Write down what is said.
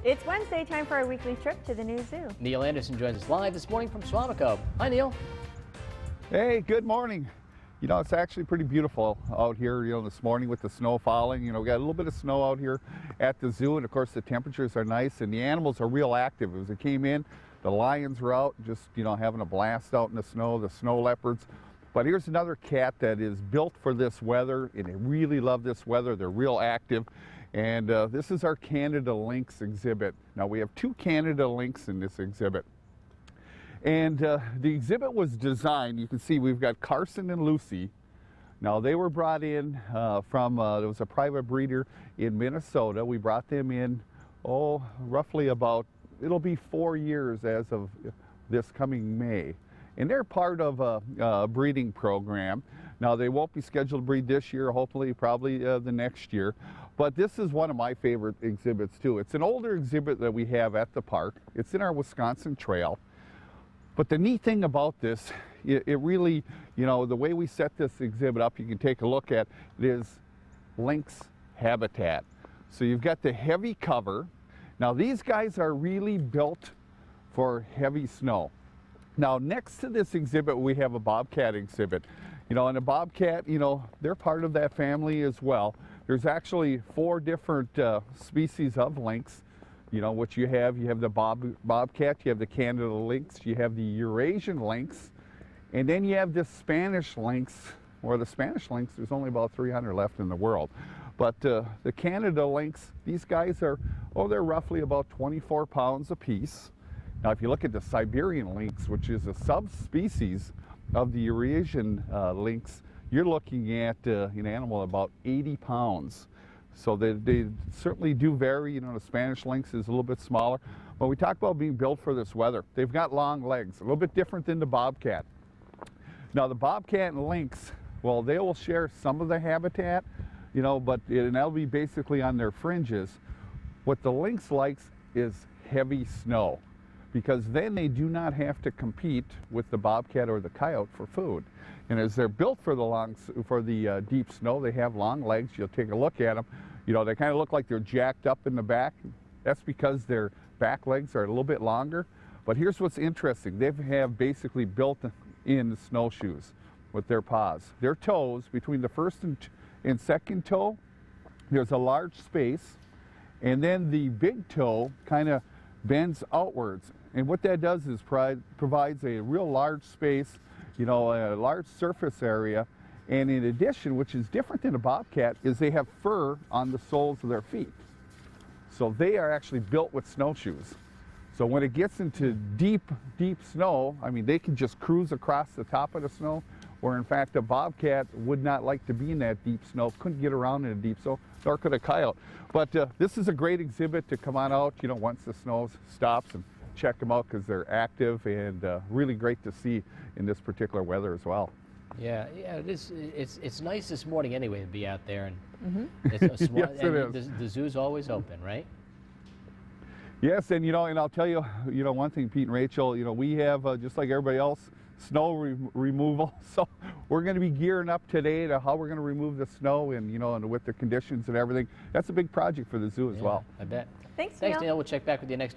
It's Wednesday, time for our weekly trip to the new zoo. Neil Anderson joins us live this morning from Suamico. Hi, Neil. Hey, good morning. You know, it's actually pretty beautiful out here, this morning with the snow falling. We got a little bit of snow out here at the zoo, and of course the temperatures are nice and the animals are real active. As it came in, the lions were out just, having a blast out in the snow leopards. But here's another cat that is built for this weather, and they really love this weather. They're real active. And this is our Canada lynx exhibit. Now we have two Canada lynx in this exhibit. And the exhibit was designed, you can see we've got Carson and Lucy. Now they were brought in from, there was a private breeder in Minnesota. We brought them in, roughly about, it'll be 4 years as of this coming May. And they're part of a breeding program. Now they won't be scheduled to breed this year, hopefully probably the next year. But this is one of my favorite exhibits too. It's an older exhibit that we have at the park. It's in our Wisconsin Trail. But the neat thing about this, it really, the way we set this exhibit up, you can take a look at, it is lynx habitat. So you've got the heavy cover. Now these guys are really built for heavy snow. Now next to this exhibit, we have a bobcat exhibit. And a bobcat, they're part of that family as well. There's actually 4 different species of lynx. What you have the bobcat, you have the Canada lynx, you have the Eurasian lynx, and then you have this Spanish lynx, or the Spanish lynx, there's only about 300 left in the world. But the Canada lynx, these guys are, they're roughly about 24 pounds apiece. Now if you look at the Siberian lynx, which is a subspecies of the Eurasian lynx, you're looking at an animal about 80 pounds. So they certainly do vary. The Spanish lynx is a little bit smaller. When we talk about being built for this weather, they've got long legs, a little bit different than the bobcat. Now the bobcat and lynx, well, they will share some of the habitat, and that'll be basically on their fringes. What the lynx likes is heavy snow, because then they do not have to compete with the bobcat or the coyote for food. And as they're built for the deep snow, they have long legs. You'll take a look at them. They kind of look like they're jacked up in the back. That's because their back legs are a little bit longer. But here's what's interesting. They have basically built-in snowshoes with their paws. Their toes, between the first and second toe, there's a large space. And then the big toe kind of bends outwards. And what that does is provides a real large space, a large surface area. And in addition, which is different than a bobcat, is they have fur on the soles of their feet. So they are actually built with snowshoes. So when it gets into deep, deep snow, they can just cruise across the top of the snow, where in fact a bobcat would not like to be in that deep snow, couldn't get around in the deep snow, nor could a coyote. But this is a great exhibit to come on out, once the snow stops, and check them out, because they're active and really great to see in this particular weather as well. Yeah, it is. It's nice this morning anyway to be out there, and Yes, it is. The zoo's always open, right? Yes, and and I'll tell you, one thing, Pete and Rachel, we have just like everybody else, snow removal. So we're going to be gearing up today to how we're going to remove the snow, and and with the conditions and everything. That's a big project for the zoo as well. I bet. Thanks, Neil. We'll check back with you next day.